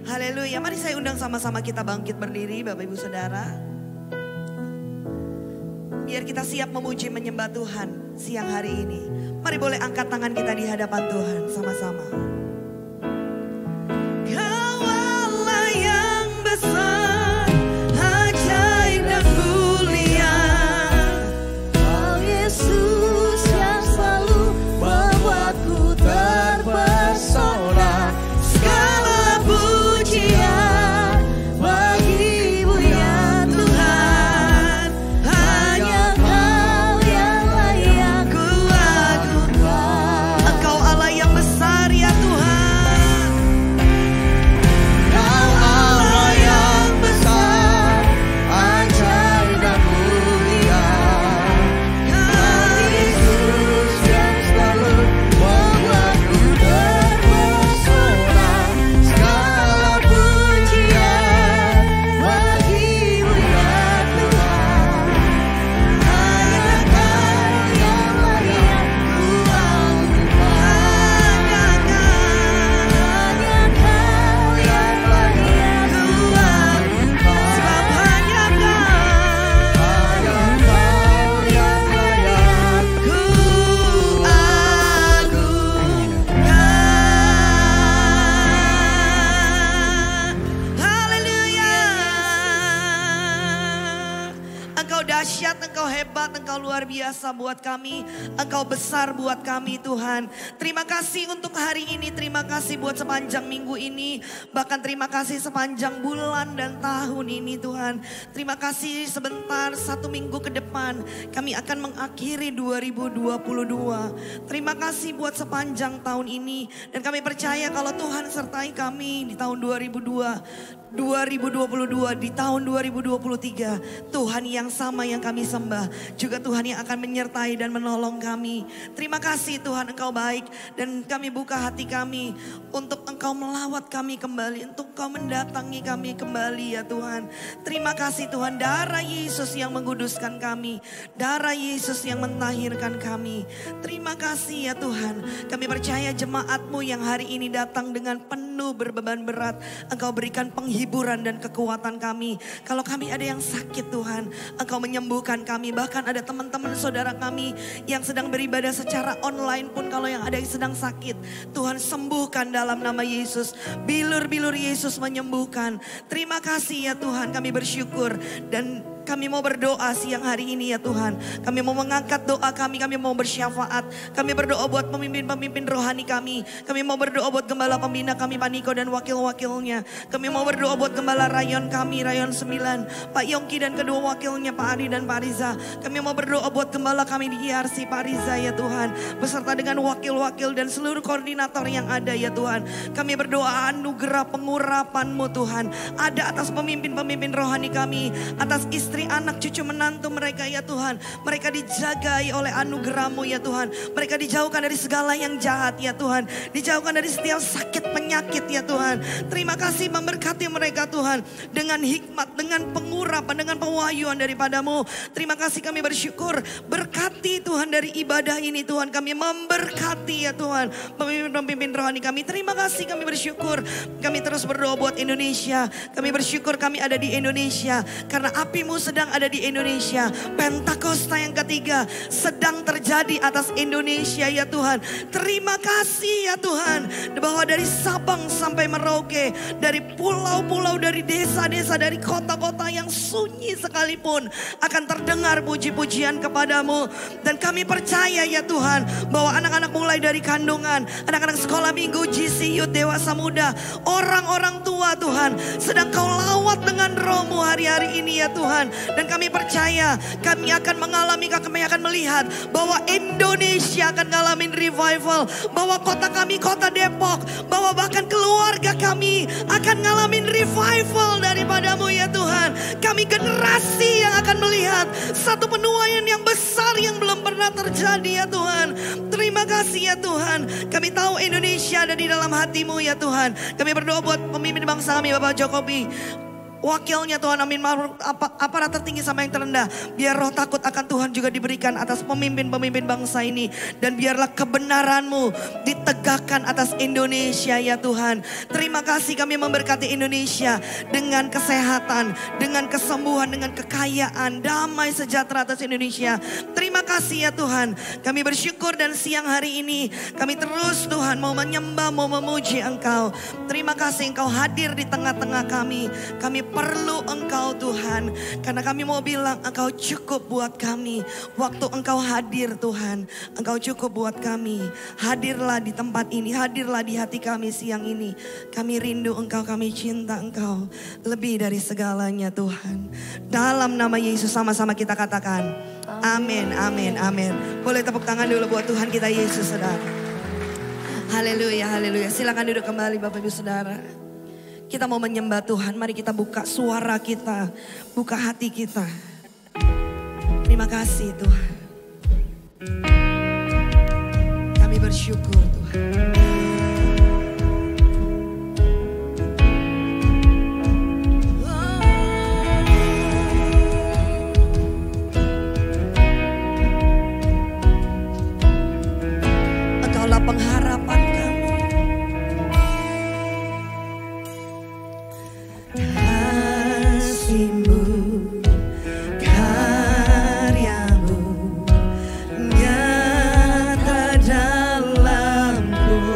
Haleluya. Mari saya undang sama-sama kita bangkit berdiri Bapak Ibu Saudara. Biar kita siap memuji menyembah Tuhan siang hari ini. Mari boleh angkat tangan kita di hadapan Tuhan sama-sama. Kau Allah yang besar, ajaib dan mulia. Kau Yesus yang selalu membuatku terpesona. Segala pujian bagimu ya Tuhan, hanya Kau yang layak ku agungkan. Engkau Allah yang besar ya Tuhan. Kau Allah yang besar, ajaib dan mulia. Kau Yesus yang selalu membuatku terpesona. Segala pujian bagimu ya Tuhan, hanya Kau yang layak ku agungkan. Hanya Kau yang layak ku agungkan. Sebab hanya Kau Hanya Kau yang layak ku agungkan. Haleluya. Engkau dahsyat, Engkau hebat, Engkau luar biasa buat kami. Engkau besar buat kami Tuhan. Terima kasih untuk hari ini, terima kasih buat sepanjang minggu ini. Bahkan terima kasih sepanjang bulan dan tahun ini Tuhan. Terima kasih sebentar, 1 minggu ke depan kami akan mengakhiri 2022. Terima kasih buat sepanjang tahun ini. Dan kami percaya kalau Tuhan sertai kami di tahun 2022, di tahun 2023, Tuhan yang sama yang kami sembah, juga Tuhan yang akan menyertai dan menolong kami. Terima kasih Tuhan, Engkau baik, dan kami buka hati kami untuk Engkau melawat kami kembali, untuk Engkau mendatangi kami kembali ya Tuhan. Terima kasih Tuhan, darah Yesus yang menguduskan kami, darah Yesus yang mentahirkan kami. Terima kasih ya Tuhan, kami percaya jemaat-Mu yang hari ini datang dengan penuh berbeban berat, Engkau berikan penghiburan dan kekuatan kami. Kalau kami ada yang sakit Tuhan, Engkau menyembuhkan kami. Bahkan ada teman-teman saudara kami yang sedang beribadah secara online pun, kalau yang ada yang sedang sakit, Tuhan sembuhkan dalam nama Yesus. Bilur-bilur Yesus menyembuhkan. Terima kasih ya Tuhan, kami bersyukur dan kami mau berdoa siang hari ini ya Tuhan. Kami mau mengangkat doa kami mau bersyafaat. Kami berdoa buat pemimpin-pemimpin rohani kami. Kami mau berdoa buat gembala pembina kami, Pak Niko dan wakil-wakilnya. Kami mau berdoa buat gembala rayon kami, rayon 9, Pak Yongki dan kedua wakilnya, Pak Ari dan Pak Riza. Kami mau berdoa buat gembala kami di IRC, Pak Riza ya Tuhan. Beserta dengan wakil-wakil dan seluruh koordinator yang ada ya Tuhan. Kami berdoa anugerah pengurapan-Mu Tuhan. Ada atas pemimpin-pemimpin rohani kami, atas istri, anak, cucu, menantu mereka ya Tuhan. Mereka dijagai oleh anugerah-Mu ya Tuhan. Mereka dijauhkan dari segala yang jahat ya Tuhan. Dijauhkan dari setiap sakit penyakit ya Tuhan. Terima kasih memberkati mereka Tuhan. Dengan hikmat, dengan pengurapan, dengan pewahyuan daripada-Mu. Terima kasih, kami bersyukur. Berkati Tuhan dari ibadah ini Tuhan. Kami memberkati ya Tuhan pemimpin-pemimpin rohani kami. Terima kasih, kami bersyukur. Kami terus berdoa buat Indonesia. Kami bersyukur kami ada di Indonesia. Karena api-Mu sedang ada di Indonesia. Pentakosta yang ketiga sedang terjadi atas Indonesia ya Tuhan. Terima kasih ya Tuhan, bahwa dari Sabang sampai Merauke, dari pulau-pulau, dari desa-desa, dari kota-kota yang sunyi sekalipun akan terdengar puji-pujian kepada-Mu. Dan kami percaya ya Tuhan, bahwa anak-anak mulai dari kandungan, anak-anak sekolah minggu, GC Youth, dewasa muda, orang-orang tua Tuhan, sedang Kau lawat dengan Roh-Mu hari-hari ini ya Tuhan. Dan kami percaya kami akan mengalami, kami akan melihat bahwa Indonesia akan ngalamin revival. Bahwa kota kami, kota Depok, bahwa bahkan keluarga kami akan ngalamin revival daripada-Mu ya Tuhan. Kami generasi yang akan melihat satu penuaian yang besar yang belum pernah terjadi ya Tuhan. Terima kasih ya Tuhan. Kami tahu Indonesia ada di dalam hati-Mu ya Tuhan. Kami berdoa buat pemimpin bangsa kami, Bapak Jokowi. wakilnya Tuhan, amin, aparat tertinggi sama yang terendah. Biar roh takut akan Tuhan juga diberikan atas pemimpin-pemimpin bangsa ini. Dan biarlah kebenaran-Mu ditegakkan atas Indonesia ya Tuhan. Terima kasih kami memberkati Indonesia dengan kesehatan, dengan kesembuhan, dengan kekayaan, damai sejahtera atas Indonesia. Terima kasih ya Tuhan. Kami bersyukur dan siang hari ini kami terus Tuhan mau menyembah, mau memuji Engkau. Terima kasih Engkau hadir di tengah-tengah kami. Kami perlu Engkau Tuhan. Karena kami mau bilang Engkau cukup buat kami. Waktu Engkau hadir Tuhan, Engkau cukup buat kami. Hadirlah di tempat ini, hadirlah di hati kami siang ini. Kami rindu Engkau, kami cinta Engkau. Lebih dari segalanya Tuhan. Dalam nama Yesus sama-sama kita katakan amin, amin, amin. Boleh tepuk tangan dulu buat Tuhan kita Yesus saudara. Haleluya, haleluya. Silakan duduk kembali Bapak Ibu Saudara. Kita mau menyembah Tuhan, mari kita buka suara kita, buka hati kita. Terima kasih Tuhan. Kami bersyukur Tuhan. Engkaulah pengharapan kami. Kasih-Mu, karya-Mu nyata dalamku.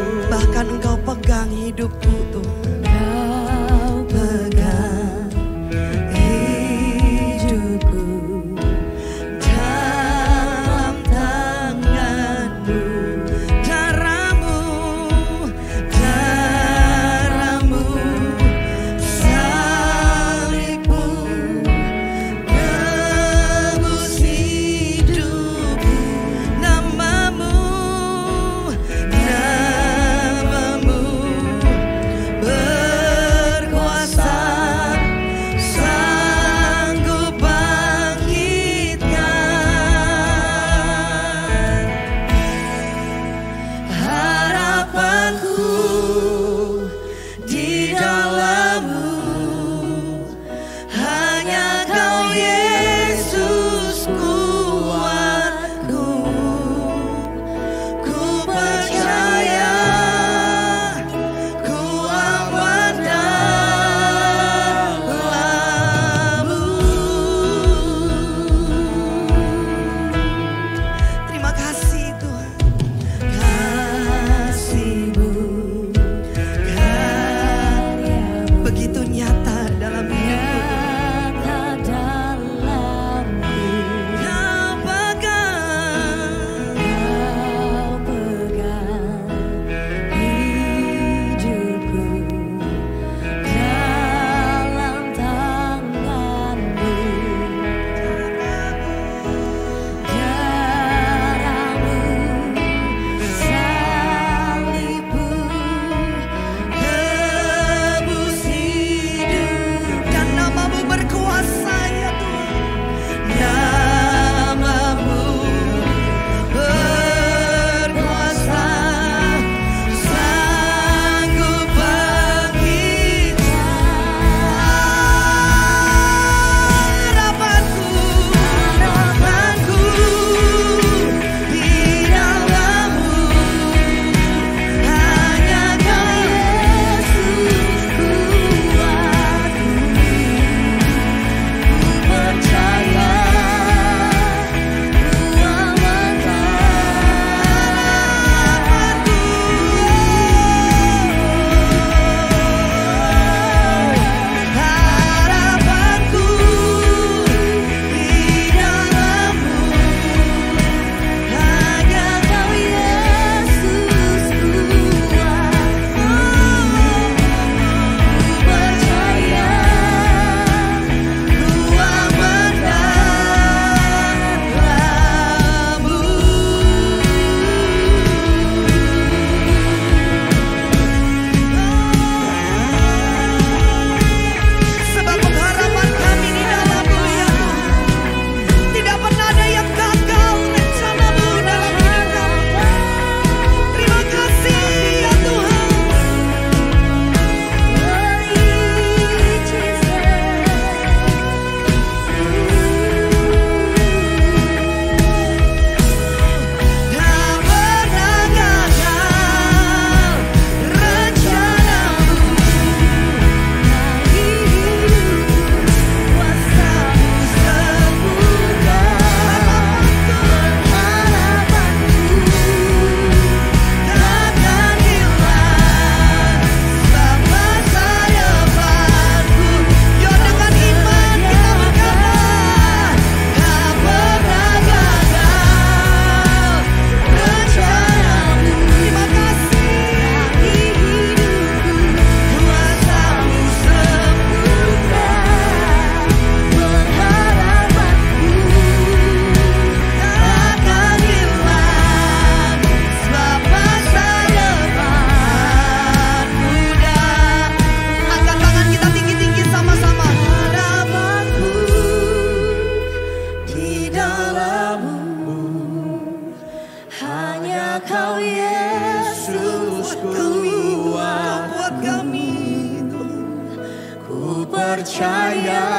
percaya,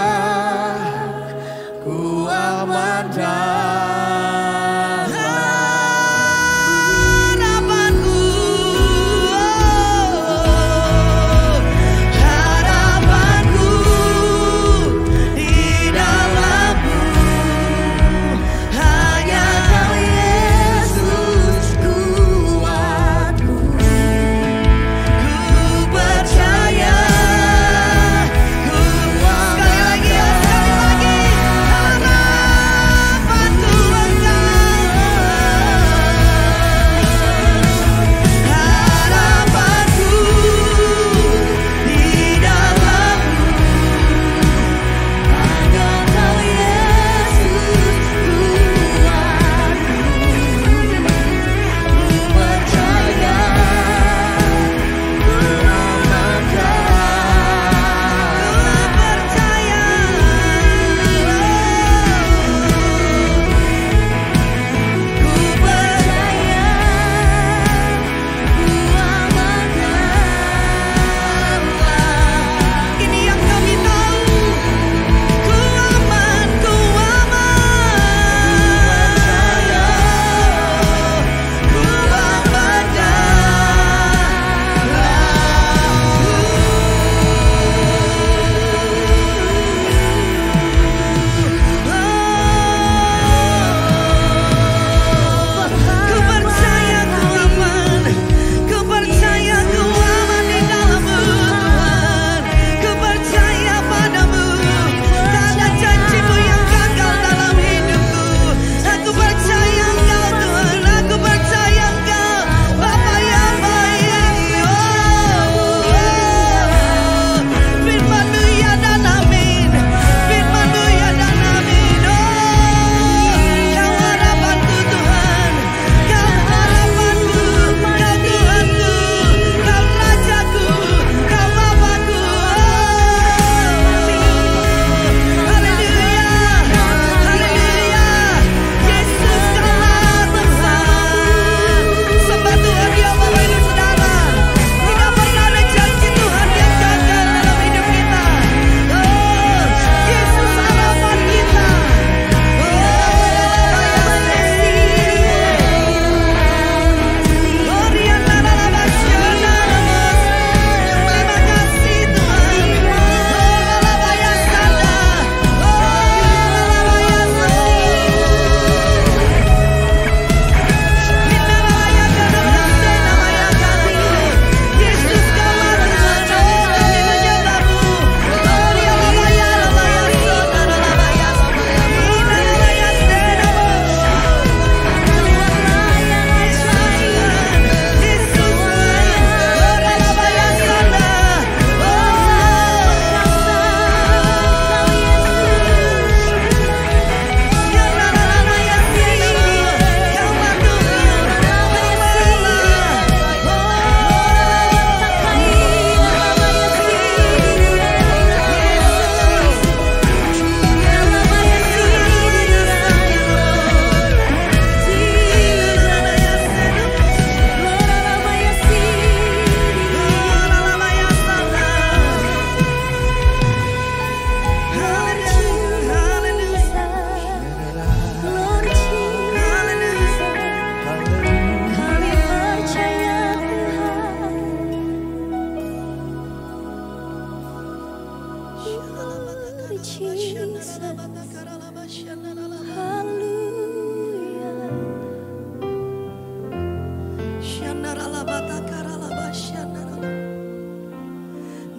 ku aman dalam harapanku, harapanku di dalam-Mu, hanya Kau Yesus kuatku. Ku percaya, sekali lagi, harapanku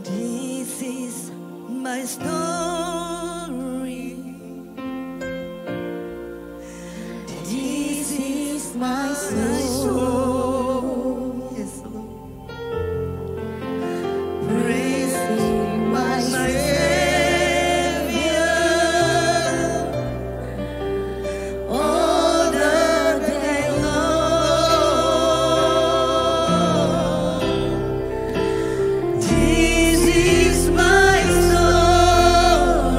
This is my story. This is my soul. Yes, Lord. Praising my Savior all the day long. This is my story.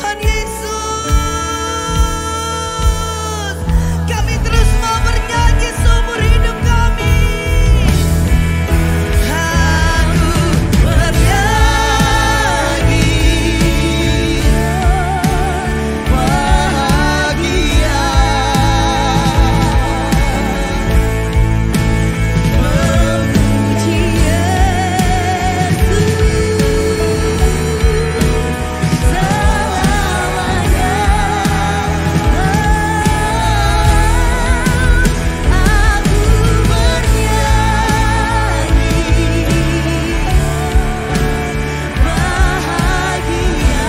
Tuhan Yesus. Kami terus mau bernyanyi seumur hidup kami. Aku bernyanyi bahagia, memuji Yesus selamanya. Aku bernyanyi bahagia,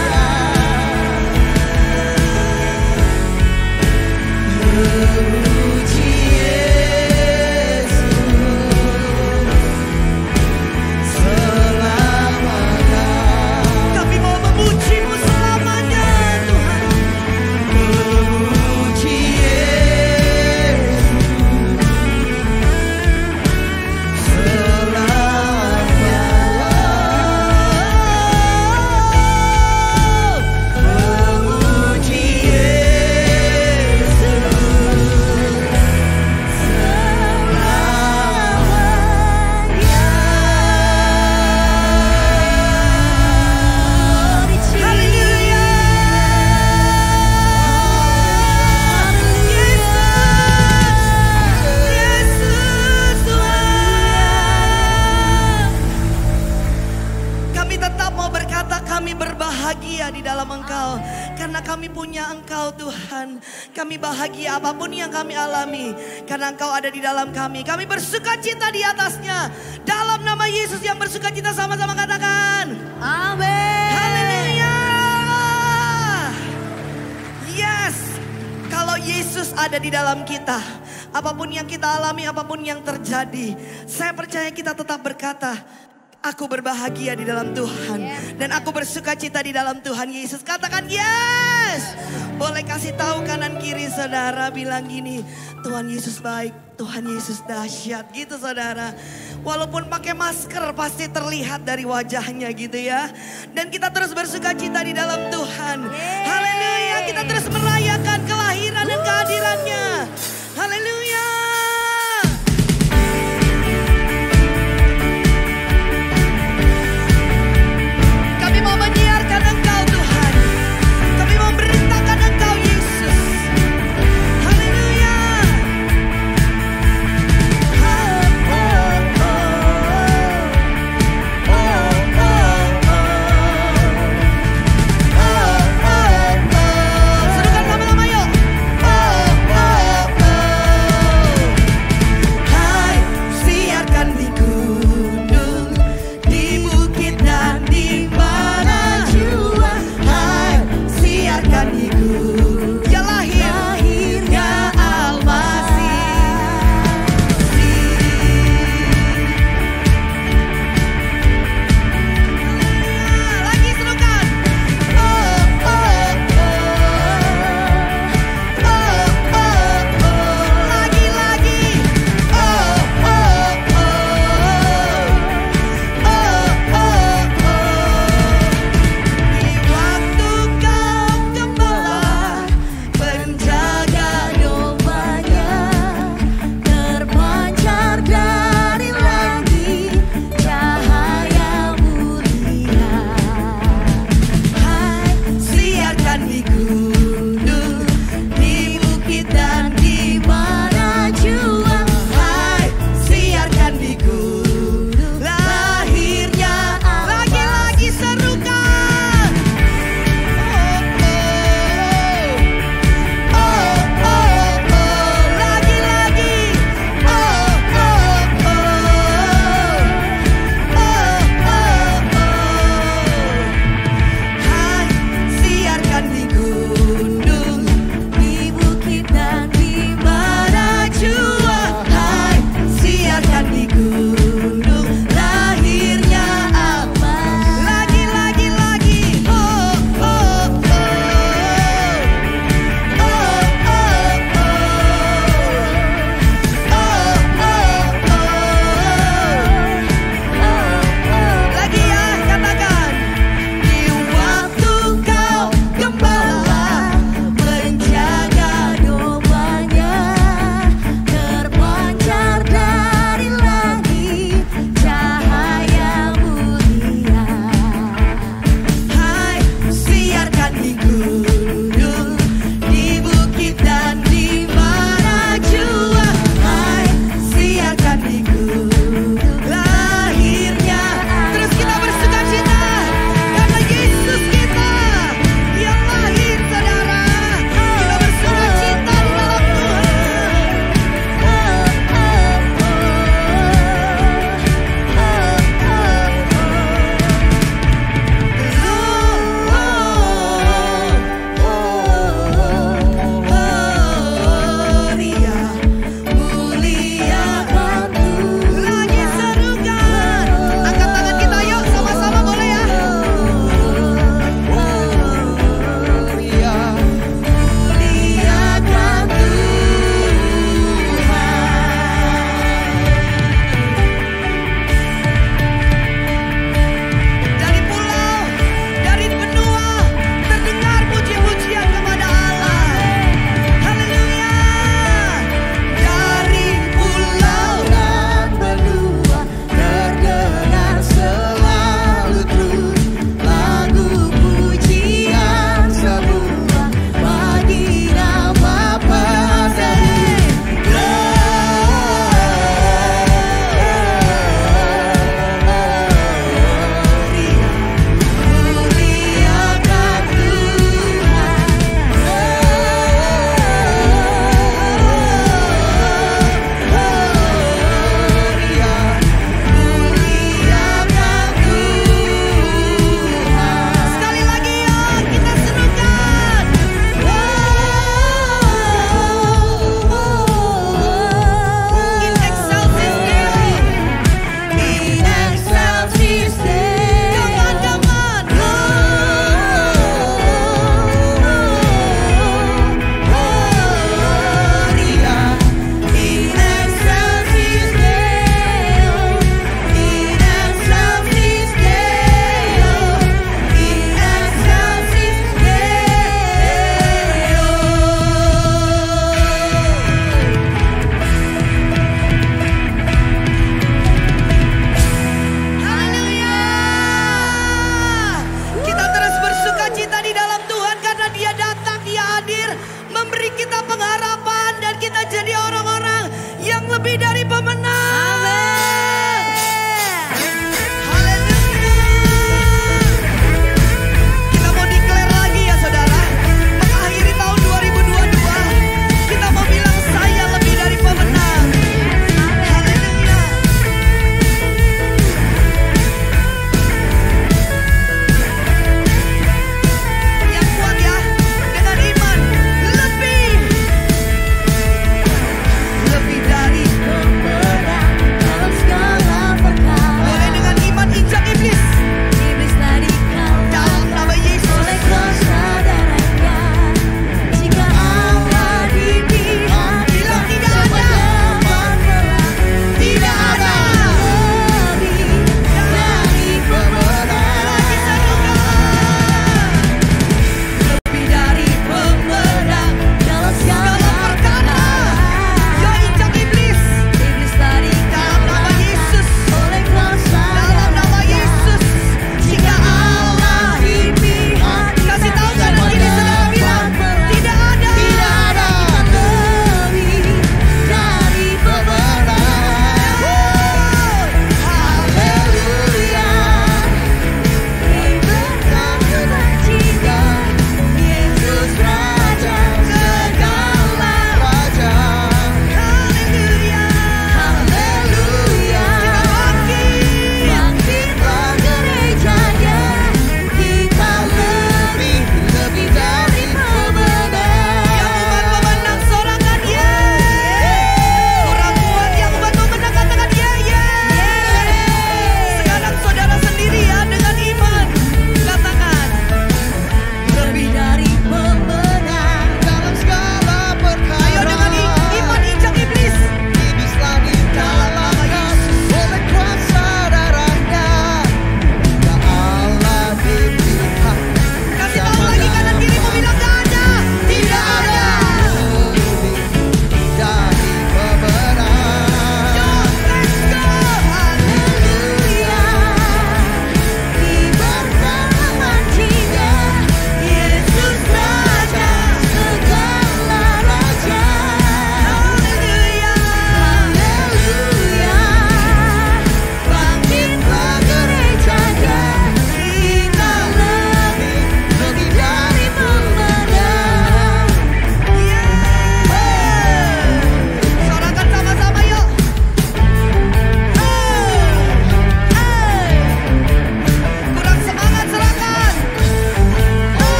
memuji Yesus selamanya. Kami mau memuji-Mu selamanya, Tuhan. Memuji Yesus selamanya. Memuji Yesus selamanya. Haleluya. Yesus Tuhan. Kami tetap mau berkata kami berbahagia di dalam Engkau. Karena kami punya Engkau Tuhan. Kami bahagia apapun yang kami alami. Karena Engkau ada di dalam kami. Kami bersuka cita di atasnya. Dalam nama Yesus yang bersuka cita, sama-sama katakan. Amin. Haleluya. Yes. Kalau Yesus ada di dalam kita, apapun yang kita alami, apapun yang terjadi, saya percaya kita tetap berkata, aku berbahagia di dalam Tuhan. Dan aku bersuka cita di dalam Tuhan Yesus. Katakan yes. Boleh kasih tahu kanan kiri saudara, bilang gini, Tuhan Yesus baik, Tuhan Yesus dahsyat, gitu saudara. Walaupun pakai masker pasti terlihat dari wajahnya gitu ya. Dan kita terus bersuka cita di dalam Tuhan. Haleluya, kita terus merayakan kelahiran dan kehadirannya. Haleluya. Kami mau menyiarkan Engkau Tuhan. Kami mau memberitakan Engkau Yesus. Haleluya.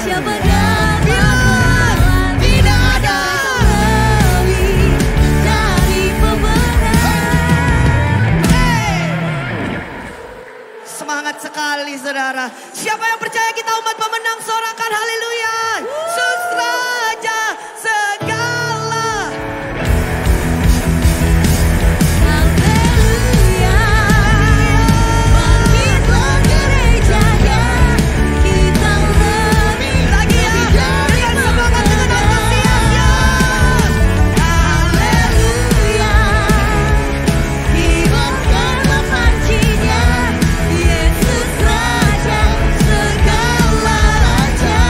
Siapa dapat tidak ada lebih dari pemenang. Semangat sekali saudara. Siapa yang percaya kita umat pemenang, sorakan haleluya. Yesus Raja segala. Haleluya. Bangkitlah gerejanya, kita lebih Lagi ya, dengan semangat, dengan antusiasnya. Haleluya. Kibarkanlah pancinya, Yesus Raja segala raja.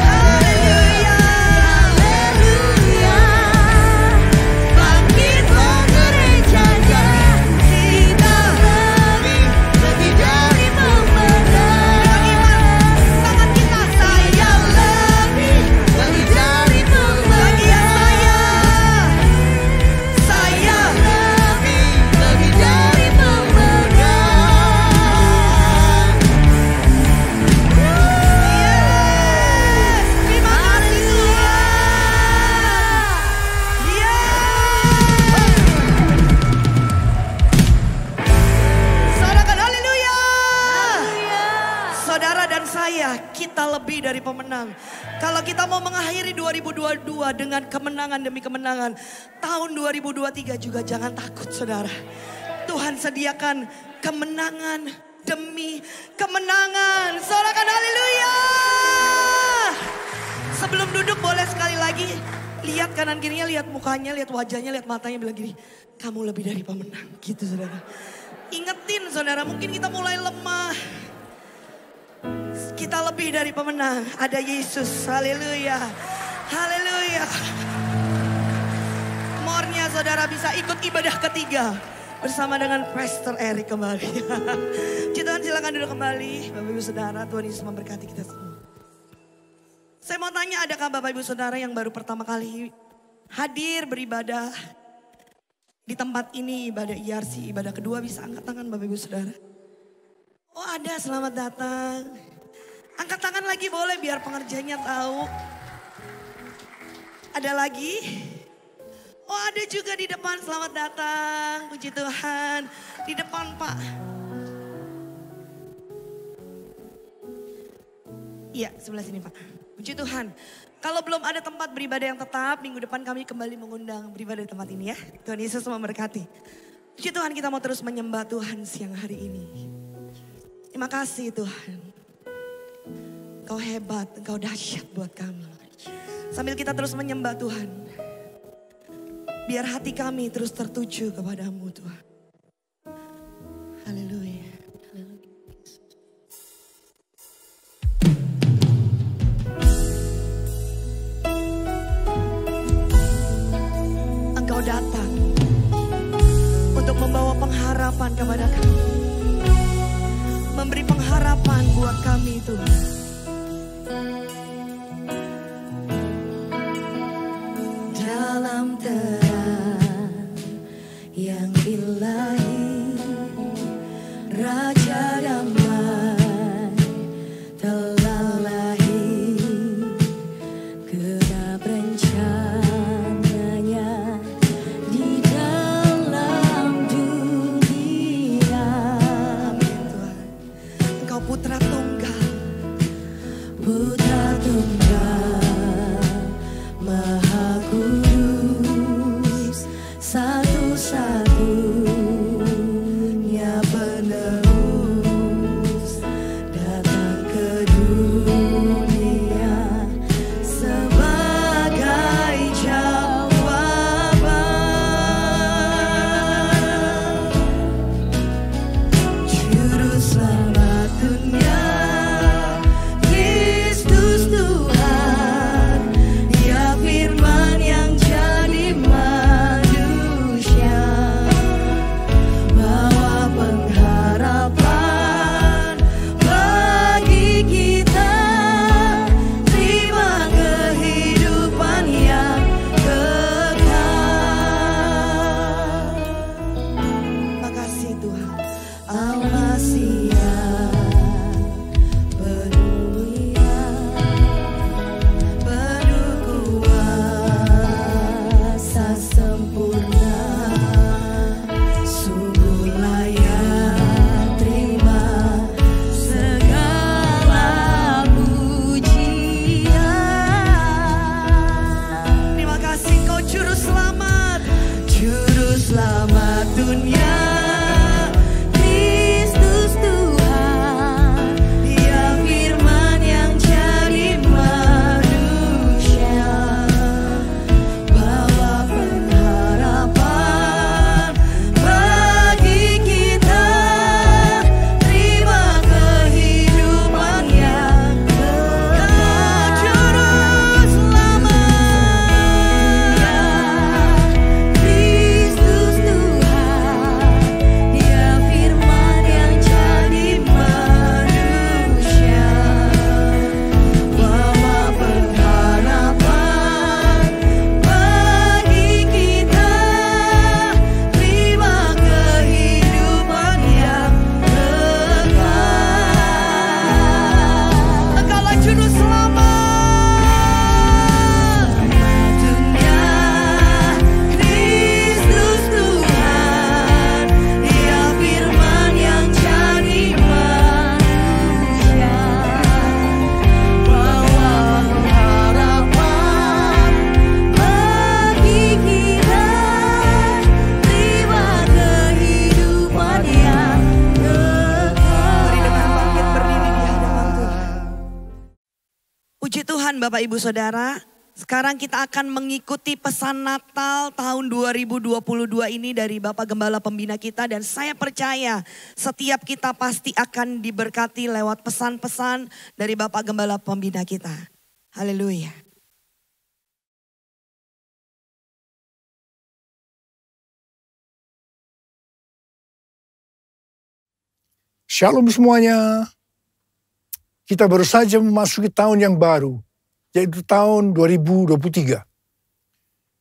Haleluya. Haleluya. Bangkitlah gerejanya, kita lebih dari pemenang. Tangan kita, saya lebih dari pemenang. lagi ya, saya lebih dari pemenang. Yes, terima kasih Tuhan. Yes. Sorakan haleluya. Saudara dan saya, kita lebih dari pemenang. Kalau kita mau mengakhiri 2022 dengan kemenangan demi kemenangan, tahun 2023 juga jangan takut saudara. Tuhan sediakan kemenangan demi kemenangan. Sorakan haleluya. Sebelum duduk boleh sekali lagi lihat kanan kirinya, lihat mukanya, lihat wajahnya, lihat matanya, bilang gini, kamu lebih dari pemenang. Gitu saudara. Ingetin saudara, mungkin kita mulai lemah. Kita lebih dari pemenang. Ada Yesus. Haleluya. Haleluya. Mornya saudara bisa ikut ibadah ketiga bersama dengan Pastor Eric kembali. Puji Tuhan, silakan duduk kembali. Bapak Ibu Saudara, Tuhan Yesus memberkati kita semua. Saya mau tanya, adakah Bapak Ibu Saudara yang baru pertama kali hadir beribadah di tempat ini, ibadah IRC, ibadah kedua, bisa angkat tangan Bapak Ibu Saudara. Oh ada, selamat datang. Angkat tangan lagi boleh biar pengerjanya tahu. Ada lagi? Oh ada juga di depan, selamat datang. Puji Tuhan. Di depan Pak. Iya sebelah sini Pak. Puji Tuhan. Kalau belum ada tempat beribadah yang tetap, minggu depan kami kembali mengundang beribadah di tempat ini ya. Tuhan Yesus memberkati. Puji Tuhan, kita mau terus menyembah Tuhan siang hari ini. Terima kasih Tuhan. Engkau hebat, Engkau dahsyat buat kami. Sambil kita terus menyembah Tuhan. Biar hati kami terus tertuju kepadamu Tuhan. Haleluya. Engkau datang untuk membawa pengharapan kepada kami. Memberi pengharapan buat kami Tuhan. Dalam terang yang ilahi, Raja damai telah lahir. Genap rencananya di dalam dunia. Tuhan, Engkau putra tunggal Puji Tuhan Bapak Ibu Saudara. Sekarang kita akan mengikuti pesan Natal tahun 2022 ini dari Bapak Gembala Pembina kita. Dan saya percaya setiap kita pasti akan diberkati lewat pesan-pesan dari Bapak Gembala Pembina kita. Haleluya. Shalom semuanya. Kita baru saja memasuki tahun yang baru, yaitu tahun 2023.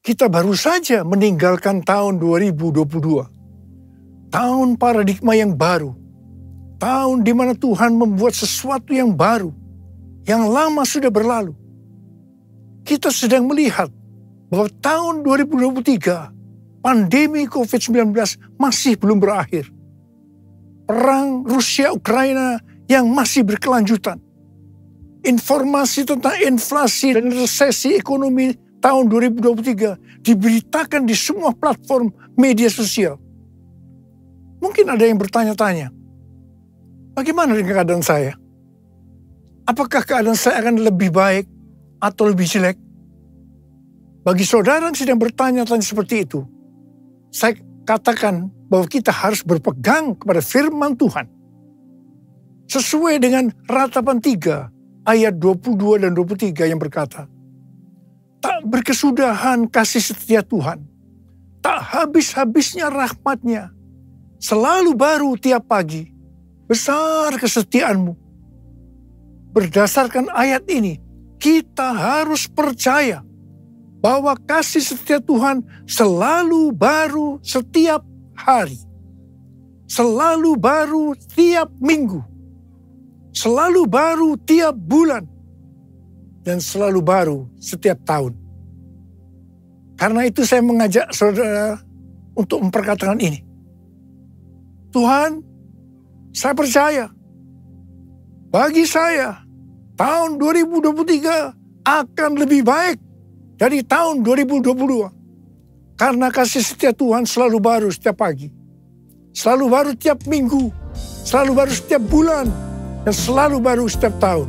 Kita baru saja meninggalkan tahun 2022. Tahun paradigma yang baru. Tahun di mana Tuhan membuat sesuatu yang baru. Yang lama sudah berlalu. Kita sedang melihat bahwa tahun 2023, pandemi COVID-19 masih belum berakhir. Perang Rusia-Ukraina yang masih berkelanjutan. Informasi tentang inflasi dan resesi ekonomi tahun 2023 diberitakan di semua platform media sosial. Mungkin ada yang bertanya-tanya, bagaimana dengan keadaan saya? Apakah keadaan saya akan lebih baik atau lebih jelek? Bagi saudara yang sedang bertanya-tanya seperti itu, saya katakan bahwa kita harus berpegang kepada firman Tuhan. Sesuai dengan Ratapan 3 ayat 22 dan 23 yang berkata, tak berkesudahan kasih setia Tuhan, tak habis-habisnya rahmat-Nya, selalu baru tiap pagi, besar kesetiaanmu. Berdasarkan ayat ini, kita harus percaya bahwa kasih setia Tuhan selalu baru setiap hari. Selalu baru tiap minggu. Selalu baru tiap bulan. Dan selalu baru setiap tahun. Karena itu saya mengajak saudara untuk memperkatakan ini. Tuhan, saya percaya. Bagi saya, tahun 2023 akan lebih baik dari tahun 2022. Karena kasih setia Tuhan selalu baru setiap pagi. Selalu baru tiap minggu. Selalu baru setiap bulan. Dan selalu baru setiap tahun.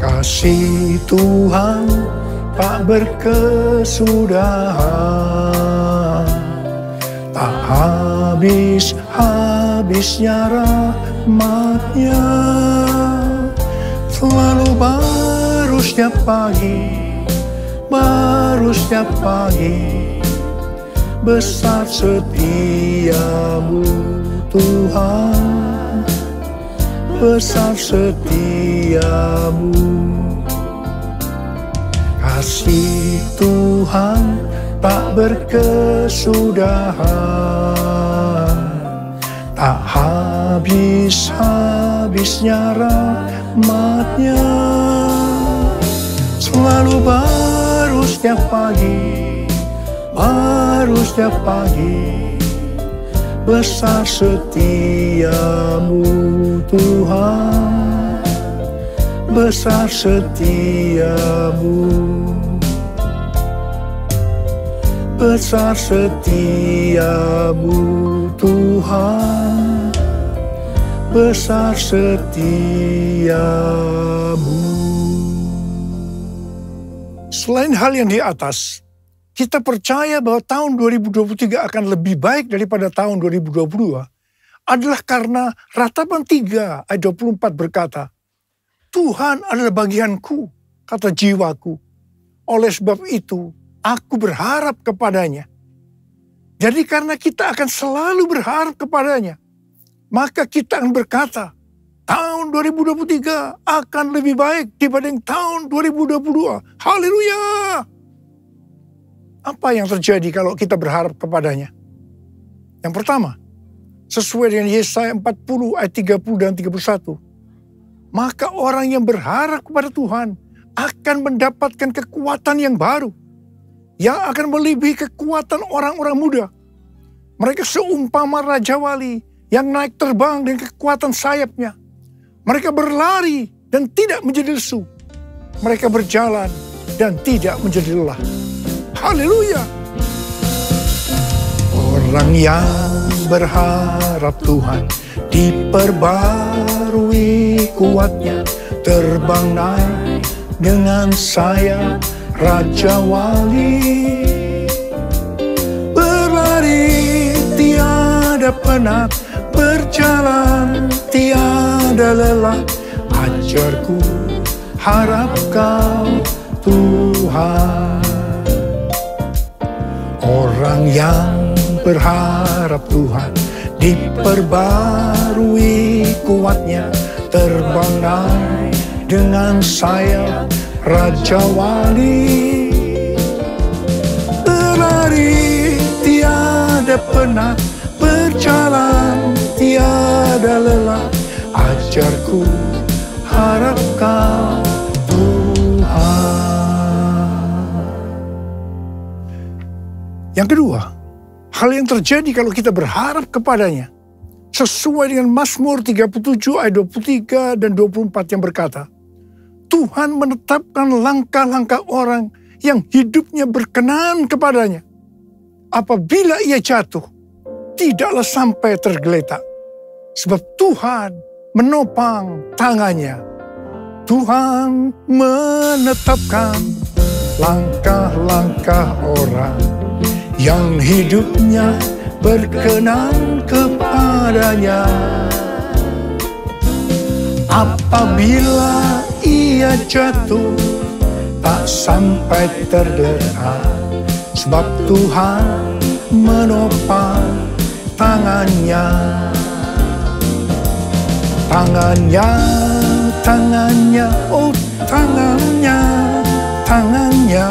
Kasih Tuhan tak berkesudahan. Tak habis-habisnya rahmat-Nya. Selalu baru setiap pagi. Baru setiap pagi, besar setiamu Tuhan, besar setiamu. Kasih Tuhan tak berkesudahan, tak habis-habisnya rahmat-Nya. Selalu baru setiap pagi, baru setiap pagi, besar setiamu Tuhan, besar setiamu, besar setiamu Tuhan, besar setiamu. Selain hal yang di atas, kita percaya bahwa tahun 2023 akan lebih baik daripada tahun 2022 adalah karena Ratapan 3 ayat 24 berkata, Tuhan adalah bagianku, kata jiwaku. Oleh sebab itu, aku berharap kepadanya. Jadi karena kita akan selalu berharap kepadanya, maka kita akan berkata, tahun 2023 akan lebih baik dibanding tahun 2022. Haleluya! Apa yang terjadi kalau kita berharap kepadanya? Yang pertama, sesuai dengan Yesaya 40 ayat 30 dan 31. Maka orang yang berharap kepada Tuhan akan mendapatkan kekuatan yang baru. Yang akan melebihi kekuatan orang-orang muda. Mereka seumpama Raja Wali yang naik terbang dengan kekuatan sayapnya. Mereka berlari dan tidak menjadi lesu. Mereka berjalan dan tidak menjadi lelah. Haleluya! Orang yang berharap Tuhan diperbarui kuatnya, terbang naik dengan sayap Raja Wali. Berlari tiada penat, berjalan tiada lelah, ajarku harap kau Tuhan. Orang yang berharap Tuhan diperbarui kuatnya, terbang naik dengan sayap Raja Wali. Berlari tiada penat, berjalan tiada lelah, ajarku harap kau Tuhan. Yang kedua, hal yang terjadi kalau kita berharap kepadanya, sesuai dengan Mazmur 37 ayat 23 dan 24 yang berkata, Tuhan menetapkan langkah-langkah orang yang hidupnya berkenan kepadanya. Apabila ia jatuh, tidaklah sampai tergeletak. Sebab Tuhan menopang tangannya. Tuhan menetapkan langkah-langkah orang yang hidupnya berkenan kepadanya. Apabila ia jatuh, tak sampai tergeletak, sebab Tuhan menopang tangannya. Tangannya, tangannya, oh tangannya, tangannya,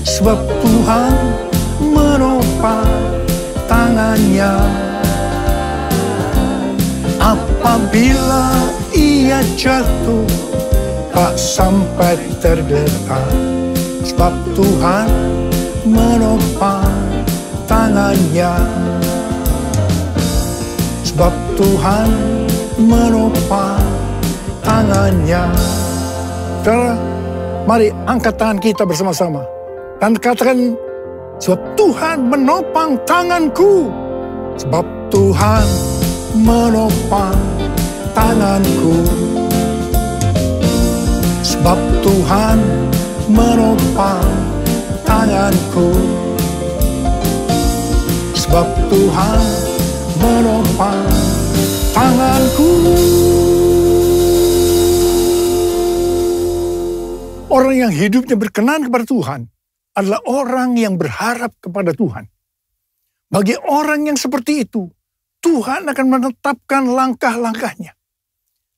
sebab Tuhan menopang tangannya. Apabila ia jatuh, tak sampai tergeletak, sebab Tuhan menopang tangannya. Sebab Tuhan menopang tangannya. Saudara, mari angkat tangan kita bersama-sama dan katakan, sebab Tuhan menopang tanganku. Sebab Tuhan menopang tanganku. Sebab Tuhan menopang tanganku. Sebab Tuhan menopang tanganku. Orang yang hidupnya berkenan kepada Tuhan adalah orang yang berharap kepada Tuhan. Bagi orang yang seperti itu, Tuhan akan menetapkan langkah-langkahnya.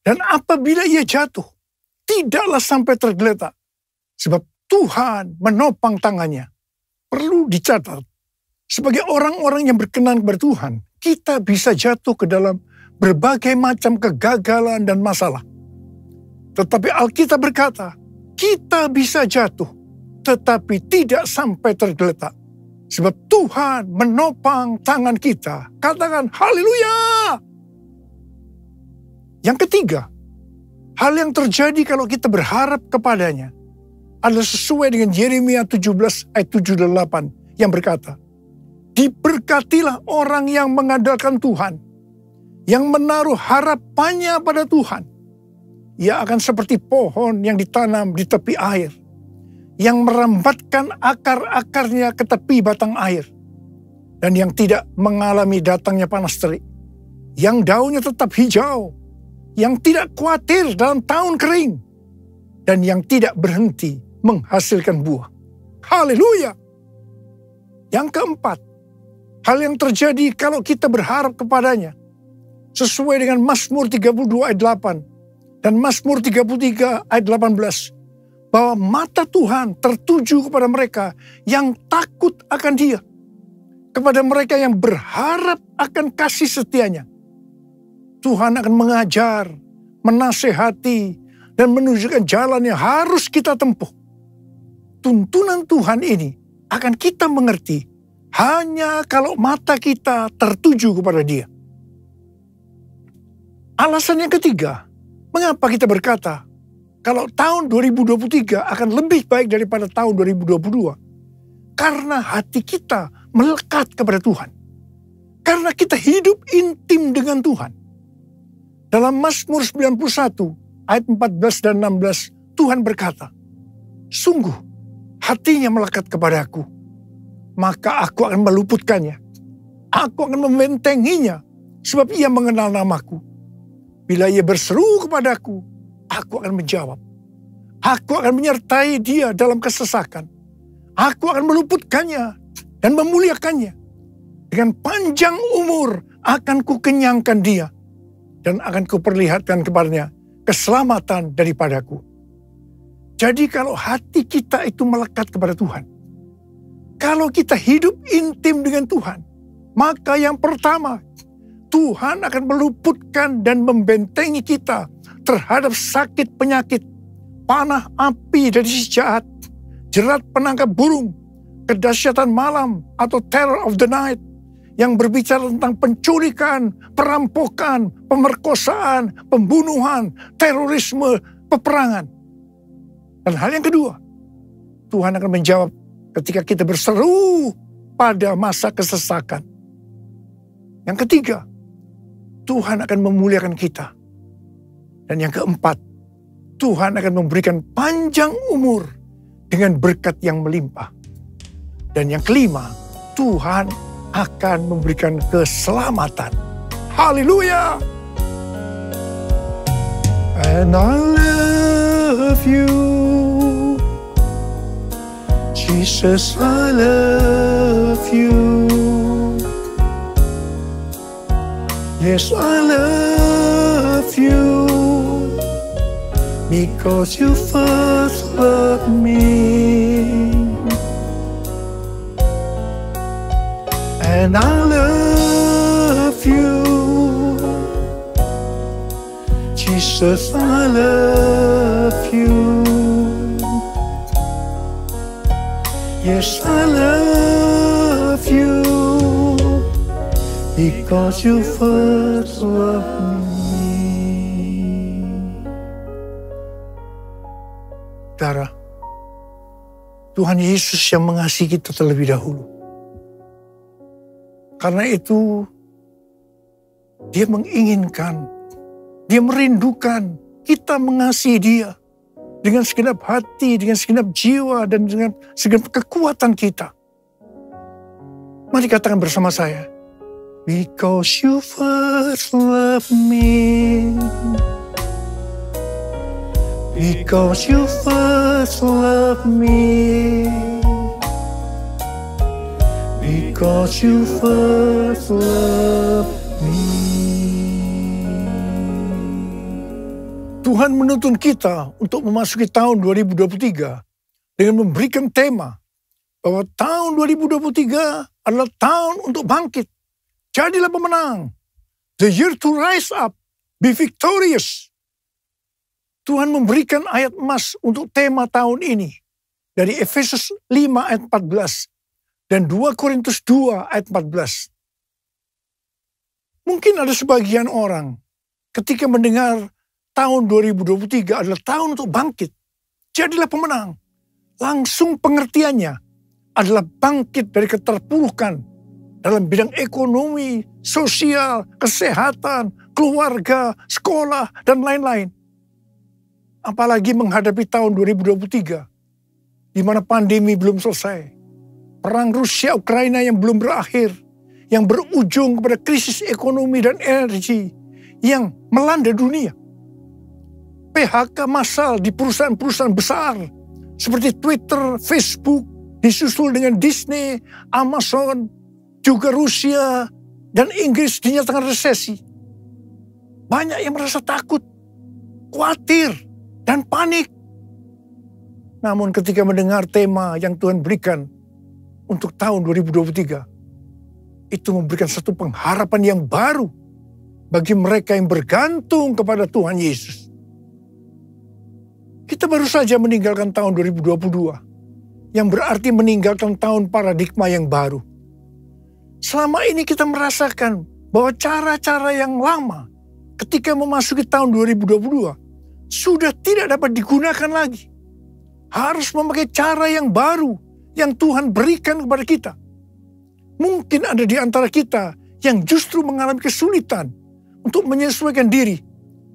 Dan apabila ia jatuh, tidaklah sampai tergeletak. Sebab Tuhan menopang tangannya. Perlu dicatat, sebagai orang-orang yang berkenan kepada Tuhan, kita bisa jatuh ke dalam berbagai macam kegagalan dan masalah. Tetapi Alkitab berkata, kita bisa jatuh, tetapi tidak sampai tergeletak. Sebab Tuhan menopang tangan kita. Katakan haleluya. Yang ketiga, hal yang terjadi kalau kita berharap kepadanya adalah sesuai dengan Yeremia 17 ayat 7 dan 8 yang berkata, diberkatilah orang yang mengandalkan Tuhan, yang menaruh harapannya pada Tuhan. Ia akan seperti pohon yang ditanam di tepi air, yang merambatkan akar-akarnya ke tepi batang air, dan yang tidak mengalami datangnya panas terik, yang daunnya tetap hijau, yang tidak khawatir dalam tahun kering, dan yang tidak berhenti menghasilkan buah. Haleluya. Yang keempat, hal yang terjadi kalau kita berharap kepadanya, sesuai dengan Mazmur 32 ayat 8 dan Mazmur 33 ayat 18, bahwa mata Tuhan tertuju kepada mereka yang takut akan Dia, kepada mereka yang berharap akan kasih setianya. Tuhan akan mengajar, menasehati, dan menunjukkan jalan yang harus kita tempuh. Tuntunan Tuhan ini akan kita mengerti hanya kalau mata kita tertuju kepada Dia. Alasan yang ketiga, mengapa kita berkata kalau tahun 2023 akan lebih baik daripada tahun 2022? Karena hati kita melekat kepada Tuhan. Karena kita hidup intim dengan Tuhan. Dalam Mazmur 91 ayat 14 dan 16, Tuhan berkata, sungguh hatinya melekat kepadaku, maka aku akan meluputkannya. Aku akan membentenginya, sebab ia mengenal namaku. Bila ia berseru kepadaku, aku akan menjawab. Aku akan menyertai dia dalam kesesakan. Aku akan meluputkannya dan memuliakannya. Dengan panjang umur akan kukenyangkan dia, dan akan kuperlihatkan kepadanya keselamatan daripadaku. Jadi kalau hati kita itu melekat kepada Tuhan, kalau kita hidup intim dengan Tuhan, maka yang pertama, Tuhan akan meluputkan dan membentengi kita terhadap sakit penyakit, panah api dari si jahat, jerat penangkap burung, kedahsyatan malam atau terror of the night, yang berbicara tentang penculikan, perampokan, pemerkosaan, pembunuhan, terorisme, peperangan. Dan hal yang kedua, Tuhan akan menjawab ketika kita berseru pada masa kesesakan. Yang ketiga, Tuhan akan memuliakan kita. Dan yang keempat, Tuhan akan memberikan panjang umur dengan berkat yang melimpah. Dan yang kelima, Tuhan akan memberikan keselamatan. Haleluya! And I love you, Jesus, I love you. Yes, I love you, because you first loved me. And I love you, Jesus, I love you. Yes, I love you, because you first loved me. Saudara, Tuhan Yesus yang mengasihi kita terlebih dahulu. Karena itu, Dia menginginkan, Dia merindukan kita mengasihi Dia dengan segenap hati, dengan segenap jiwa, dan dengan segenap kekuatan kita. Mari katakan bersama saya, because you first love me, because you first love me, because you first love me. Tuhan menuntun kita untuk memasuki tahun 2023 dengan memberikan tema bahwa tahun 2023 adalah tahun untuk bangkit. Jadilah pemenang. The year to rise up, be victorious. Tuhan memberikan ayat emas untuk tema tahun ini dari Efesus 5 ayat 14 dan 2 Korintus 2 ayat 14. Mungkin ada sebagian orang ketika mendengar tahun 2023 adalah tahun untuk bangkit. Jadilah pemenang. Langsung pengertiannya adalah bangkit dari keterpurukan dalam bidang ekonomi, sosial, kesehatan, keluarga, sekolah, dan lain-lain. Apalagi menghadapi tahun 2023, di mana pandemi belum selesai. Perang Rusia-Ukraina yang belum berakhir, yang berujung kepada krisis ekonomi dan energi yang melanda dunia. PHK massal di perusahaan-perusahaan besar seperti Twitter, Facebook, disusul dengan Disney, Amazon, juga Rusia dan Inggris dinyatakan resesi. Banyak yang merasa takut, khawatir, dan panik. Namun ketika mendengar tema yang Tuhan berikan untuk tahun 2023, itu memberikan satu pengharapan yang baru bagi mereka yang bergantung kepada Tuhan Yesus. Kita baru saja meninggalkan tahun 2022, yang berarti meninggalkan tahun paradigma yang baru. Selama ini kita merasakan bahwa cara-cara yang lama ketika memasuki tahun 2022 sudah tidak dapat digunakan lagi. Harus memakai cara yang baru yang Tuhan berikan kepada kita. Mungkin ada di antara kita yang justru mengalami kesulitan untuk menyesuaikan diri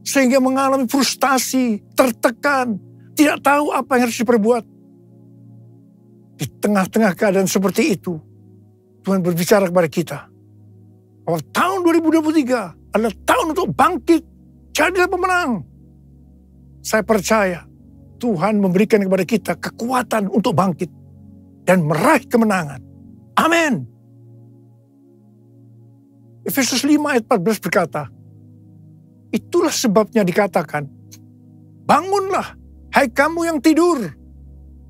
sehingga mengalami frustasi, tertekan, tidak tahu apa yang harus diperbuat. Di tengah-tengah keadaan seperti itu, Tuhan berbicara kepada kita bahwa tahun 2023 adalah tahun untuk bangkit, jadilah pemenang. Saya percaya Tuhan memberikan kepada kita kekuatan untuk bangkit dan meraih kemenangan. Amin. Efesus 5 ayat 14 berkata, itulah sebabnya dikatakan, bangunlah, hai kamu yang tidur,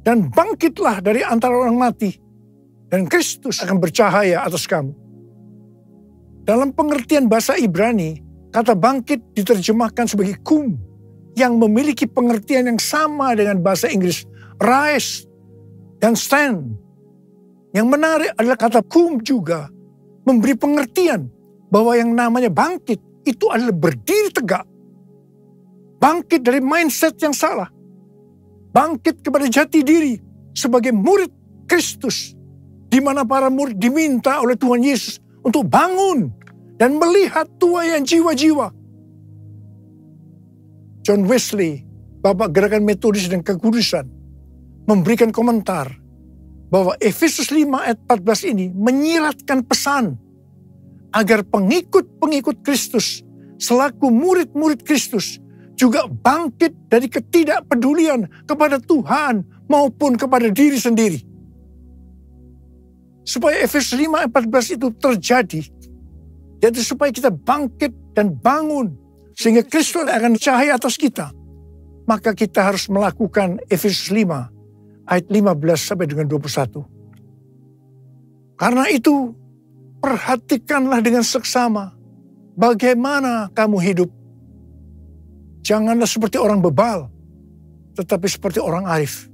dan bangkitlah dari antara orang mati, dan Kristus akan bercahaya atas kamu. Dalam pengertian bahasa Ibrani, kata bangkit diterjemahkan sebagai kum, yang memiliki pengertian yang sama dengan bahasa Inggris, rise dan stand. Yang menarik adalah kata kum juga memberi pengertian bahwa yang namanya bangkit itu adalah berdiri tegak. Bangkit dari mindset yang salah. Bangkit kepada jati diri sebagai murid Kristus. Di mana para murid diminta oleh Tuhan Yesus untuk bangun dan melihat tuaian jiwa-jiwa. John Wesley, Bapak Gerakan Metodis dan Kekudusan, memberikan komentar bahwa Efesus 5 ayat 14 ini menyiratkan pesan agar pengikut-pengikut Kristus selaku murid-murid Kristus juga bangkit dari ketidakpedulian kepada Tuhan maupun kepada diri sendiri. Supaya Efesus 5 ayat 14 itu terjadi, yaitu supaya kita bangkit dan bangun sehingga Kristus akan cahaya atas kita, maka kita harus melakukan Efesus 5 ayat 15 sampai dengan 21. Karena itu, perhatikanlah dengan seksama bagaimana kamu hidup. Janganlah seperti orang bebal, tetapi seperti orang arif.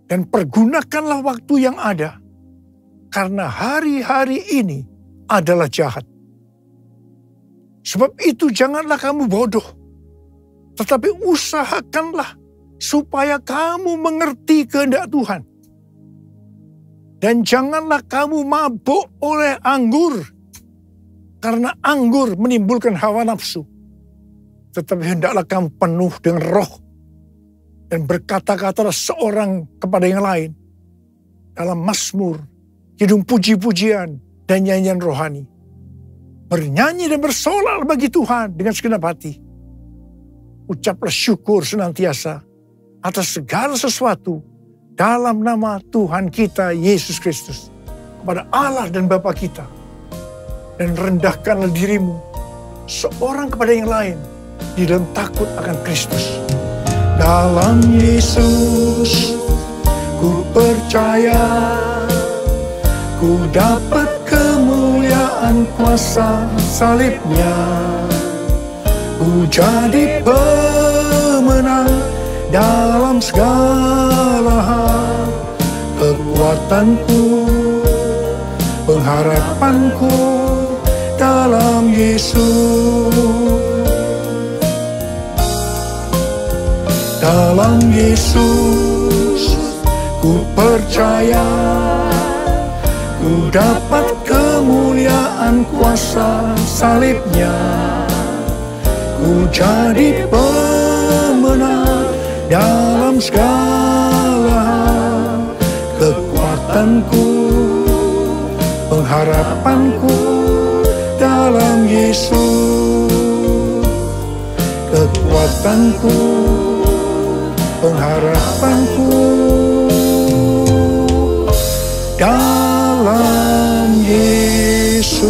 Dan pergunakanlah waktu yang ada, karena hari-hari ini adalah jahat. Sebab itu janganlah kamu bodoh, tetapi usahakanlah supaya kamu mengerti kehendak Tuhan. Dan janganlah kamu mabuk oleh anggur, karena anggur menimbulkan hawa nafsu. Tetapi hendaklah kamu penuh dengan roh, dan berkata-katalah seorang kepada yang lain dalam mazmur, kidung puji-pujian, dan nyanyian rohani. Bernyanyi dan bersolah bagi Tuhan dengan segenap hati. Ucaplah syukur senantiasa atas segala sesuatu dalam nama Tuhan kita Yesus Kristus kepada Allah dan Bapa kita. Dan rendahkanlah dirimu seorang kepada yang lain di dalam takut akan Kristus. Dalam Yesus ku percaya, ku dapat kemuliaan kuasa salibnya. Ku jadi pemenang dalam segala hal. Kekuatanku, pengharapanku dalam Yesus. Dalam Yesus ku percaya, ku dapat kemuliaan kuasa salibnya. Ku jadi pemenang dalam segala hal. Kekuatanku, pengharapanku dalam Yesus. Kekuatanku, pengharapanku dalam Yesus.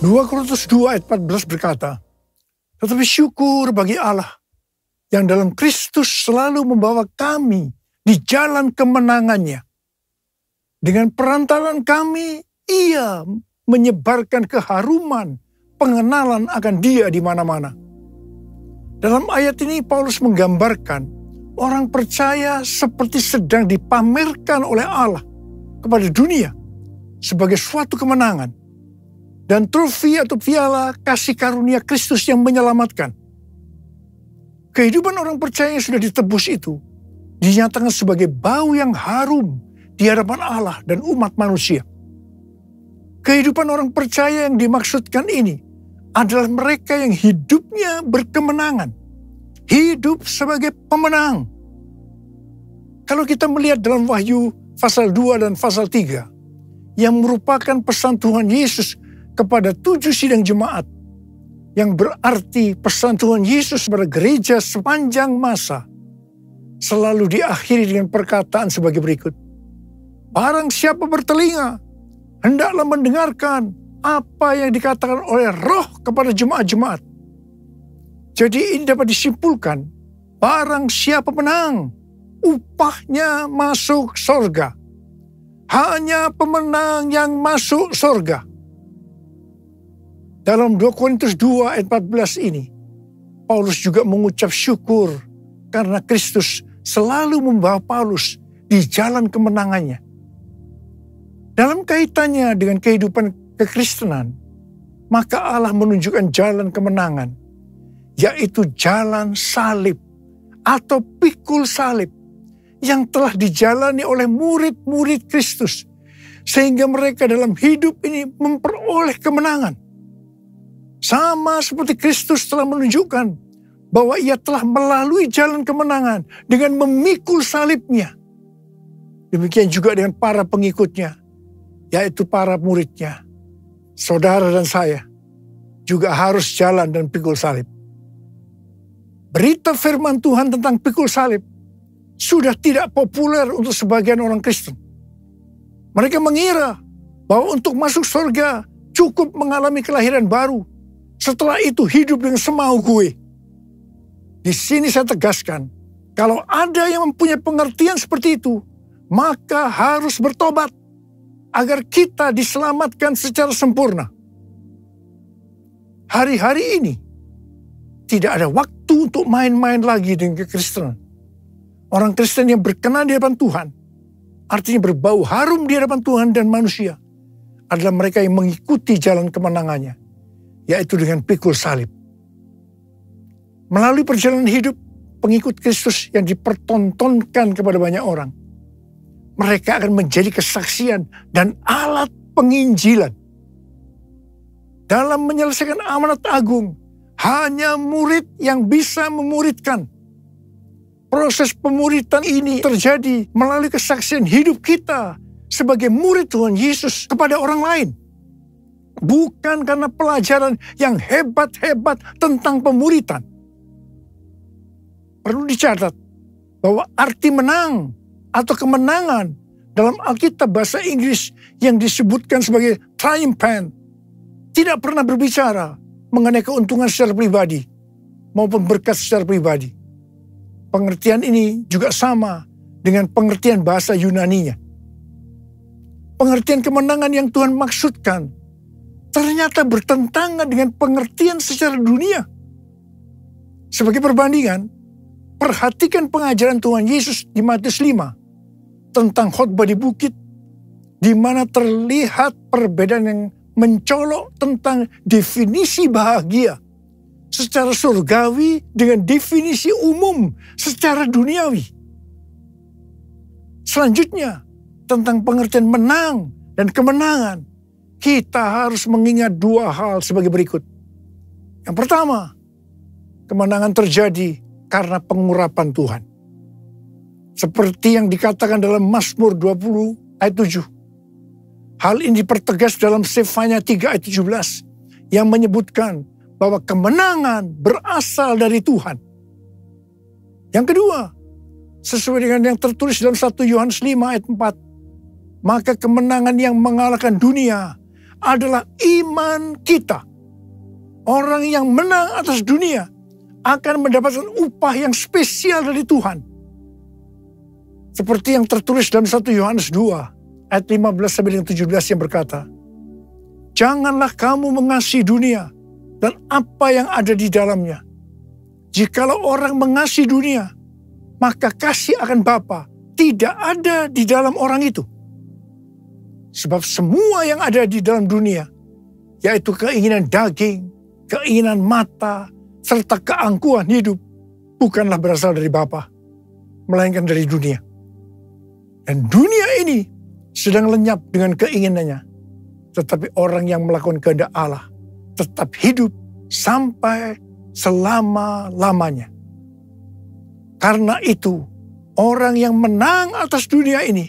2 Korintus 2 ayat 14 berkata, tetapi syukur bagi Allah yang dalam Kristus selalu membawa kami di jalan kemenangannya. Dengan perantaraan kami, Ia menyebarkan keharuman pengenalan akan Dia di mana-mana. Dalam ayat ini Paulus menggambarkan orang percaya seperti sedang dipamerkan oleh Allah kepada dunia sebagai suatu kemenangan dan trofi atau piala kasih karunia Kristus yang menyelamatkan. Kehidupan orang percaya yang sudah ditebus itu dinyatakan sebagai bau yang harum di hadapan Allah dan umat manusia. Kehidupan orang percaya yang dimaksudkan ini adalah mereka yang hidupnya berkemenangan. Hidup sebagai pemenang. Kalau kita melihat dalam Wahyu pasal 2 dan pasal 3, yang merupakan pesan Tuhan Yesus kepada 7 sidang jemaat, yang berarti pesan Tuhan Yesus kepada gereja sepanjang masa, selalu diakhiri dengan perkataan sebagai berikut. Barang siapa bertelinga, hendaklah mendengarkan apa yang dikatakan oleh Roh kepada jemaat-jemaat. Jadi ini dapat disimpulkan, barang siapa menang, upahnya masuk sorga. Hanya pemenang yang masuk sorga. Dalam 2 Korintus 2 ayat 14 ini, Paulus juga mengucap syukur karena Kristus selalu membawa Paulus di jalan kemenangannya. Dalam kaitannya dengan kehidupan kekristenan, maka Allah menunjukkan jalan kemenangan, yaitu jalan salib atau pikul salib yang telah dijalani oleh murid-murid Kristus, sehingga mereka dalam hidup ini memperoleh kemenangan. Sama seperti Kristus telah menunjukkan bahwa ia telah melalui jalan kemenangan dengan memikul salibnya. Demikian juga dengan para pengikutnya, yaitu para muridnya. Saudara dan saya juga harus jalan dan pikul salib. Berita firman Tuhan tentang pikul salib sudah tidak populer untuk sebagian orang Kristen. Mereka mengira bahwa untuk masuk surga cukup mengalami kelahiran baru. Setelah itu hidup dengan semau gue. Di sini saya tegaskan, kalau ada yang mempunyai pengertian seperti itu, maka harus bertobat agar kita diselamatkan secara sempurna. Hari-hari ini tidak ada waktu untuk main-main lagi dengan kekristenan. Orang Kristen yang berkenan di hadapan Tuhan, artinya berbau harum di hadapan Tuhan dan manusia, adalah mereka yang mengikuti jalan kemenangannya, yaitu dengan pikul salib. Melalui perjalanan hidup pengikut Kristus yang dipertontonkan kepada banyak orang, mereka akan menjadi kesaksian dan alat penginjilan. Dalam menyelesaikan amanat agung, hanya murid yang bisa memuridkan. Proses pemuridan ini terjadi melalui kesaksian hidup kita sebagai murid Tuhan Yesus kepada orang lain. Bukan karena pelajaran yang hebat-hebat tentang pemuridan. Perlu dicatat bahwa arti menang atau kemenangan dalam Alkitab bahasa Inggris yang disebutkan sebagai triumphant tidak pernah berbicara mengenai keuntungan secara pribadi maupun berkat secara pribadi. Pengertian ini juga sama dengan pengertian bahasa Yunaninya. Pengertian kemenangan yang Tuhan maksudkan ternyata bertentangan dengan pengertian secara dunia. Sebagai perbandingan, perhatikan pengajaran Tuhan Yesus di Matius 5 tentang khotbah di bukit, di mana terlihat perbedaan yang mencolok tentang definisi bahagia secara surgawi dengan definisi umum secara duniawi. Selanjutnya, tentang pengertian menang dan kemenangan, kita harus mengingat dua hal sebagai berikut. Yang pertama, kemenangan terjadi karena pengurapan Tuhan. Seperti yang dikatakan dalam Mazmur 20 ayat 7. Hal ini dipertegas dalam Sefanya 3 ayat 17 yang menyebutkan bahwa kemenangan berasal dari Tuhan. Yang kedua, sesuai dengan yang tertulis dalam 1 Yohanes 5 ayat 4, maka kemenangan yang mengalahkan dunia adalah iman kita. Orang yang menang atas dunia akan mendapatkan upah yang spesial dari Tuhan. Seperti yang tertulis dalam 1 Yohanes 2 ayat 15-17 yang berkata, janganlah kamu mengasihi dunia dan apa yang ada di dalamnya. Jikalau orang mengasihi dunia, maka kasih akan Bapa tidak ada di dalam orang itu. Sebab semua yang ada di dalam dunia, yaitu keinginan daging, keinginan mata, serta keangkuhan hidup, bukanlah berasal dari Bapa, melainkan dari dunia. Dan dunia ini sedang lenyap dengan keinginannya. Tetapi orang yang melakukan kehendak Allah tetap hidup sampai selama-lamanya. Karena itu, orang yang menang atas dunia ini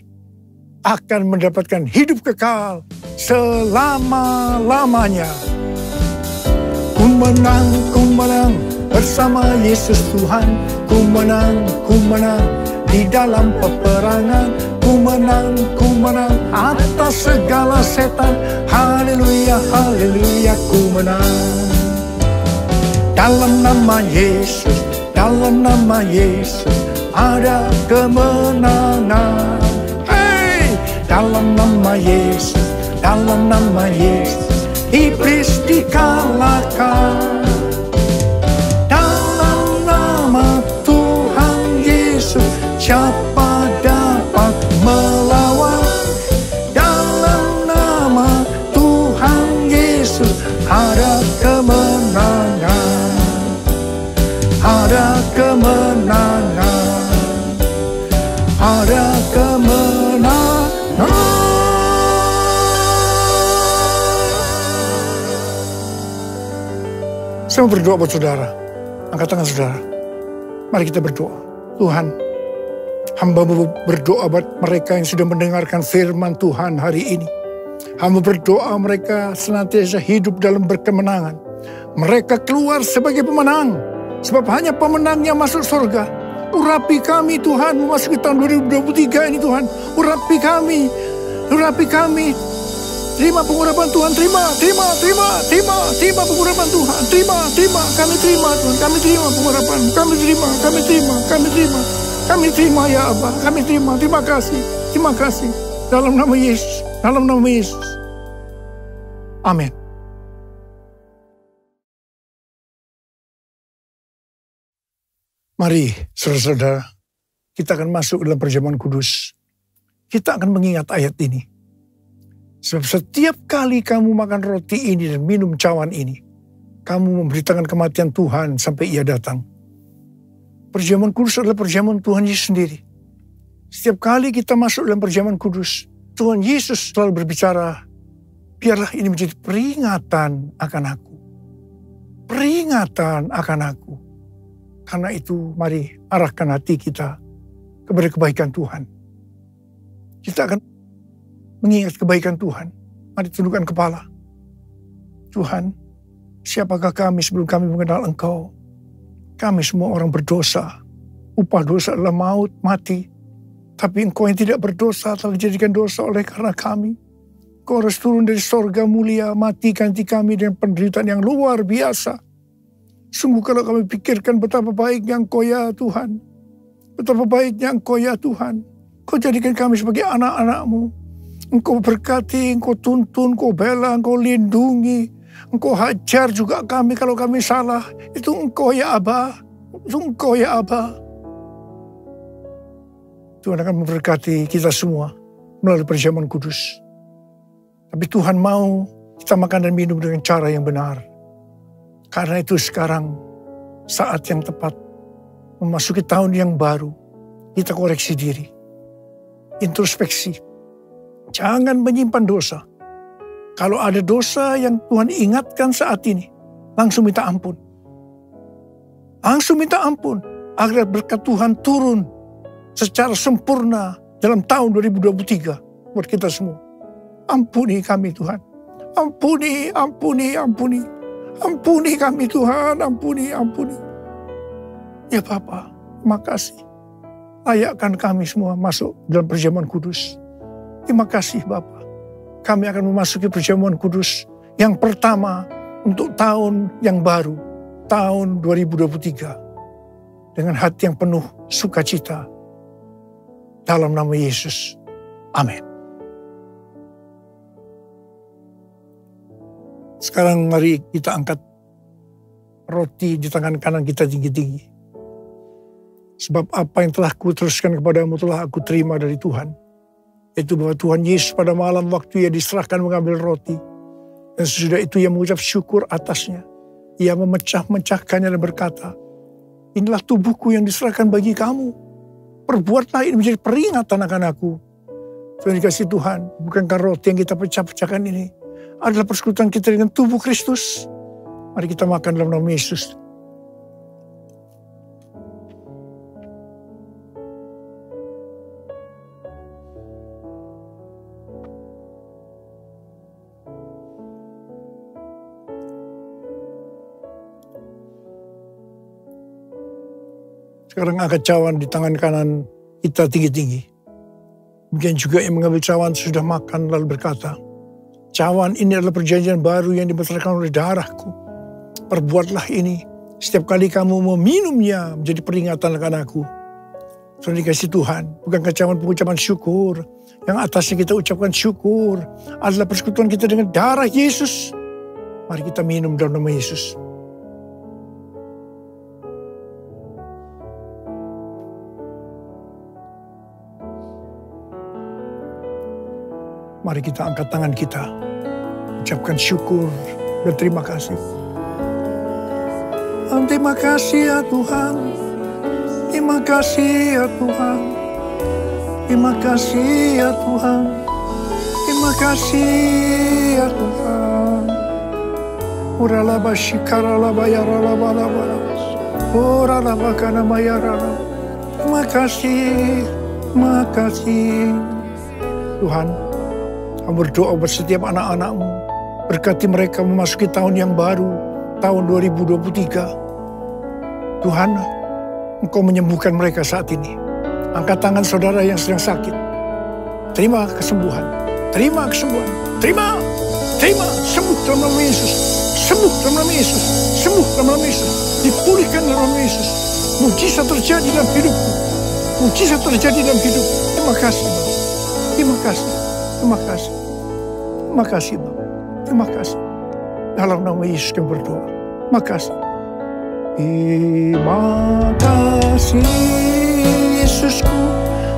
akan mendapatkan hidup kekal selama-lamanya. Ku menang bersama Yesus Tuhan. Ku menang di dalam peperangan. Ku menang atas segala setan. Haleluya, haleluya, ku menang. Dalam nama Yesus, dalam nama Yesus ada kemenangan. Hey! Dalam nama Yesus, dalam nama Yesus iblis dikalahkan. Dalam nama Tuhan Yesus siapa dapat melawan? Dalam nama Tuhan Yesus ada kemenangan. Ada kemenangan. Ada kemenangan. Saya mau berdoa buat saudara. Angkat tangan saudara. Mari kita berdoa. Tuhan, hamba berdoa buat mereka yang sudah mendengarkan firman Tuhan hari ini. Hamba berdoa mereka senantiasa hidup dalam berkemenangan. Mereka keluar sebagai pemenang. Sebab hanya pemenang yang masuk surga. Urapi kami Tuhan memasuki tahun 2023 ini Tuhan. Urapi kami. Urapi kami. Terima pengurapan Tuhan. Terima pengurapan Tuhan. Terima. Kami terima Tuhan. Kami terima pengurapan. Kami terima ya Abba. Kami terima. Terima kasih. Dalam nama Yesus. Amin. Mari saudara-saudara, kita akan masuk dalam perjamuan kudus. Kita akan mengingat ayat ini. Sebab setiap kali kamu makan roti ini dan minum cawan ini, kamu memberitakan kematian Tuhan sampai ia datang. Perjamuan kudus adalah perjamuan Tuhan Yesus sendiri. Setiap kali kita masuk dalam perjamuan kudus, Tuhan Yesus selalu berbicara, biarlah ini menjadi peringatan akan aku. Peringatan akan aku. Karena itu mari arahkan hati kita kepada kebaikan Tuhan. Kita akan mengingat kebaikan Tuhan. Mari tundukkan kepala. Tuhan, siapakah kami sebelum kami mengenal Engkau? Kami semua orang berdosa. Upah dosa adalah maut, mati. Tapi Engkau yang tidak berdosa telah dijadikan dosa oleh karena kami. Engkau harus turun dari sorga mulia, mati ganti kami dengan penderitaan yang luar biasa. Sungguh kalau kami pikirkan betapa baiknya Engkau ya Tuhan. Betapa baiknya Engkau ya Tuhan. Engkau jadikan kami sebagai anak-anak-Mu. Engkau berkati, Engkau tuntun, Engkau bela, Engkau lindungi. Engkau hajar juga kami kalau kami salah. Itu Engkau ya Abba. Itu Engkau ya Abba. Tuhan akan memberkati kita semua melalui perjamuan kudus. Tapi Tuhan mau kita makan dan minum dengan cara yang benar. Karena itu sekarang saat yang tepat memasuki tahun yang baru. Kita koreksi diri. Introspeksi. Jangan menyimpan dosa. Kalau ada dosa yang Tuhan ingatkan saat ini, langsung minta ampun. Langsung minta ampun. Agar berkat Tuhan turun secara sempurna dalam tahun 2023 buat kita semua. Ampuni kami Tuhan. Ampuni. Ampuni kami Tuhan, ampuni. Ya Bapa, terima kasih. Layakkan kami semua masuk dalam perjamuan kudus. Terima kasih Bapa. Kami akan memasuki perjamuan kudus yang pertama untuk tahun yang baru, tahun 2023. Dengan hati yang penuh sukacita. Dalam nama Yesus. Amin. Sekarang mari kita angkat roti di tangan kanan kita tinggi-tinggi. Sebab apa yang telah kuteruskan kepadamu telah aku terima dari Tuhan. Yaitu bahwa Tuhan Yesus pada malam waktu ia diserahkan mengambil roti. Dan sesudah itu ia mengucap syukur atasnya. Ia memecah-mecahkannya dan berkata, inilah tubuhku yang diserahkan bagi kamu. Perbuatlah ini menjadi peringatan akan aku. Tuhan dikasih Tuhan, bukankah roti yang kita pecah-pecahkan ini adalah persekutuan kita dengan tubuh Kristus. Mari kita makan dalam nama Yesus. Sekarang angkat cawan di tangan kanan kita tinggi-tinggi. Demikian juga yang mengambil cawan sudah makan lalu berkata, cawan ini adalah perjanjian baru yang dibesarkan oleh darahku. Perbuatlah ini setiap kali kamu meminumnya menjadi peringatan akan aku. Saudara dikasih Tuhan, bukankah cawan pengucapan syukur? Yang atasnya kita ucapkan syukur adalah persekutuan kita dengan darah Yesus. Mari kita minum dalam nama Yesus. Mari kita angkat tangan kita, ucapkan syukur dan terima kasih. Terima kasih ya Tuhan, terima kasih ya Tuhan, terima kasih ya Tuhan, terima kasih ya Tuhan. Uralaba shikaralaba yaralaba laba, uralaba kanama yaralaba. Terima kasih, terima kasih Tuhan. Kamu berdoa buat setiap anak-anak-Mu. Berkati mereka memasuki tahun yang baru, tahun 2023. Tuhan, Engkau menyembuhkan mereka saat ini. Angkat tangan saudara yang sedang sakit. Terima kesembuhan. Terima kesembuhan. Terima. Sembuh dalam nama Yesus. Sembuh dalam nama Yesus. Sembuh dalam nama Yesus. Dipulihkan dalam nama Yesus. Mujizat terjadi dalam hidupku. Mujizat terjadi dalam hidupku. Terima kasih, Bapa. Terima kasih. Terima kasih. Terima kasih, Bapa. Terima kasih. Dalam nama Yesus kami berdoa. Terima kasih. Terima kasih Yesusku.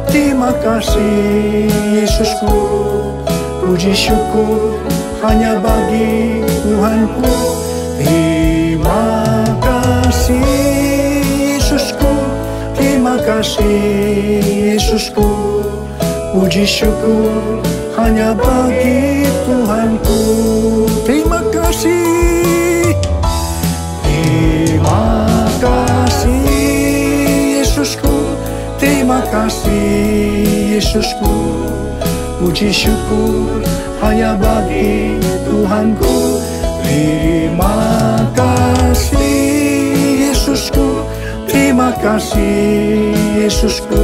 Terima kasih Yesusku. Puji syukur hanya bagi Tuhanku. Terima kasih Yesusku. Terima kasih Yesusku. Puji syukur hanya bagi Tuhanku. Terima kasih. Terima kasih Yesusku. Terima kasih Yesusku. Puji syukur hanya bagi Tuhanku. Terima kasih Yesusku. Terima kasih Yesusku.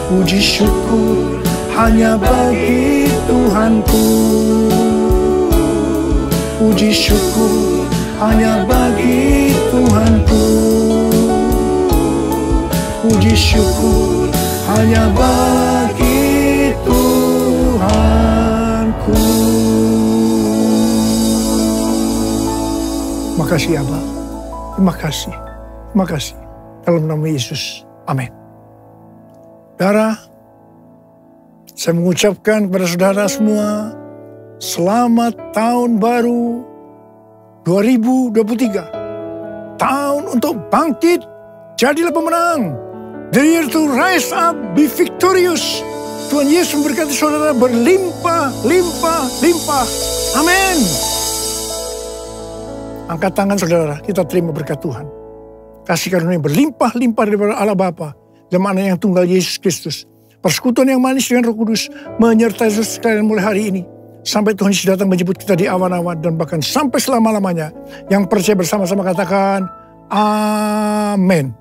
Puji syukur hanya bagi Tuhanku. Puji syukur hanya bagi Tuhanku. Puji syukur hanya bagi Tuhanku. Terima kasih Abba. Terima kasih. Terima kasih. Dalam nama Yesus. Amin. Saudara, saya mengucapkan kepada saudara semua, selamat tahun baru 2023. Tahun untuk bangkit, jadilah pemenang. The year to rise up, be victorious. Tuhan Yesus memberkati saudara berlimpah, limpah, limpah. Amin. Angkat tangan saudara, kita terima berkat Tuhan. Kasih karunia berlimpah, limpah daripada Allah Bapa dan Anak yang tunggal Yesus Kristus. Persekutuan yang manis dengan Roh Kudus menyertai sekalian mulai hari ini. Sampai Tuhan Yesus datang menjemput kita di awan-awan dan bahkan sampai selama-lamanya. Yang percaya bersama-sama katakan, Amin.